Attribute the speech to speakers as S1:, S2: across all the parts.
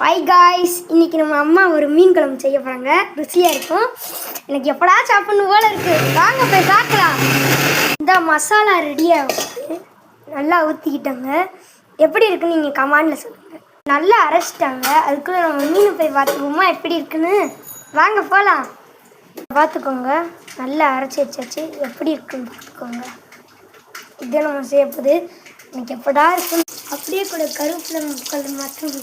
S1: Hi guys, இன்றைக்கி நம்ம அம்மா ஒரு மீன் குழம்பு செய்ய போகிறாங்க. ருசியாக இருக்கும். எனக்கு எப்படா சாப்பிட்ணும் போல இருக்குது. வாங்க போய் பார்க்கலாம். இந்த மசாலா ரெடியாக நல்லா ஊற்றிக்கிட்டாங்க. எப்படி இருக்குன்னு நீங்கள் கமாண்டில் சொல்லுங்கள். நல்லா அரைச்சிட்டாங்க. அதுக்குள்ளே நம்ம மீன் போய் பார்த்துக்கோமா எப்படி இருக்குன்னு. வாங்க போகலாம். பார்த்துக்கோங்க, நல்லா அரைச்சி வச்சாச்சு. எப்படி இருக்குன்னு பார்த்துக்கோங்க. இதை நம்ம செய்யப்போது எனக்கு எப்படா இருக்குன்னு. அப்படியே கூட கருவேப்பிலை முக்கால் மற்றும்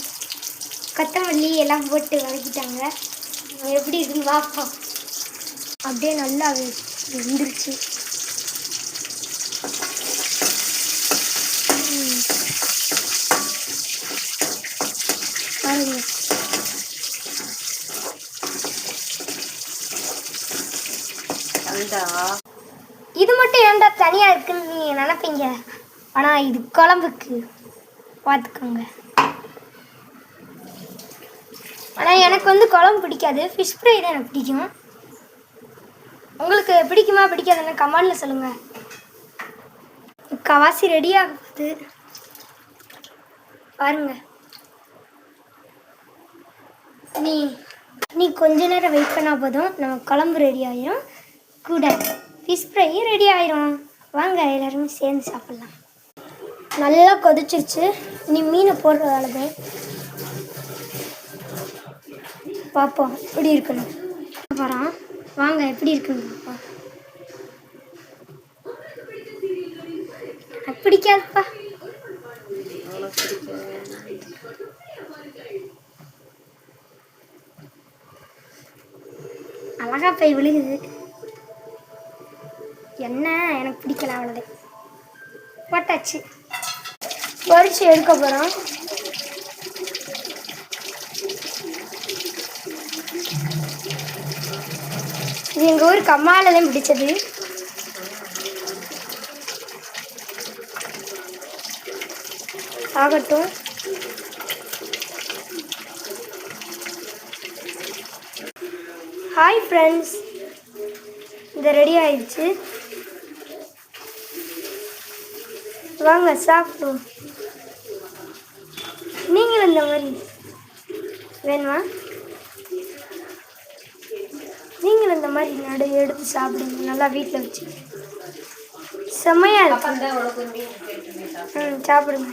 S1: கொத்தமல்லி எல்லாம் போட்டு வதக்கிட்டாங்க. எப்படி இருக்குன்னு பார்ப்போம். அப்படியே நல்லா வெந்துருச்சு. பாருங்க, இது மட்டும் ஏன்டா தனியாக இருக்குன்னு நீங்கள் நினைப்பீங்க. ஆனால் இது குழம்புக்கு பார்த்துக்கோங்க. ஆனால் எனக்கு குழம்பு பிடிக்காது, ஃபிஷ் ஃப்ரை தான் எனக்கு பிடிக்கும். உங்களுக்கு பிடிக்குமா பிடிக்காதுன்னு கமெண்டில் சொல்லுங்கள். முக்கால்வாசி ரெடி ஆகுது பாருங்க. நீ கொஞ்ச நேரம் வெயிட் பண்ணால் போதும், நம்ம குழம்பு ரெடி ஆயிரும். கூட ஃபிஷ் ஃப்ரையும் ரெடி ஆயிரும். வாங்க எல்லாருமே சேர்ந்து சாப்பிட்லாம். நல்லா கொதிச்சிருச்சு. நீ மீனை போடுற வேலைதான் பார்ப்போம் எப்படி இருக்குன்னு. போகிறோம், வாங்க எப்படி இருக்குன்னு பார்ப்போம். எனக்கு பிடிக்காதுப்பா. அழகா போய் விழுகுது. என்ன எனக்கு பிடிக்கல, அவ்வளோதான். போட்டாச்சு, பொரிச்சு எடுக்க போகிறோம். இது எங்கள் ஊர் கம்மாவில் தான் பிடிச்சது. ஆகட்டும். ஹாய் ஃப்ரெண்ட்ஸ், இது ரெடி ஆயிடுச்சு. வாங்க சாப்பிடுவோம். நீங்களும் இந்த மாதிரி வேணுமா? நீங்களும் இந்த மாதிரி எடுத்து சாப்பிடுங்க. நல்லா வீட்டில் வச்சு செம்மையாக இருக்கும். சாப்பிடுங்க.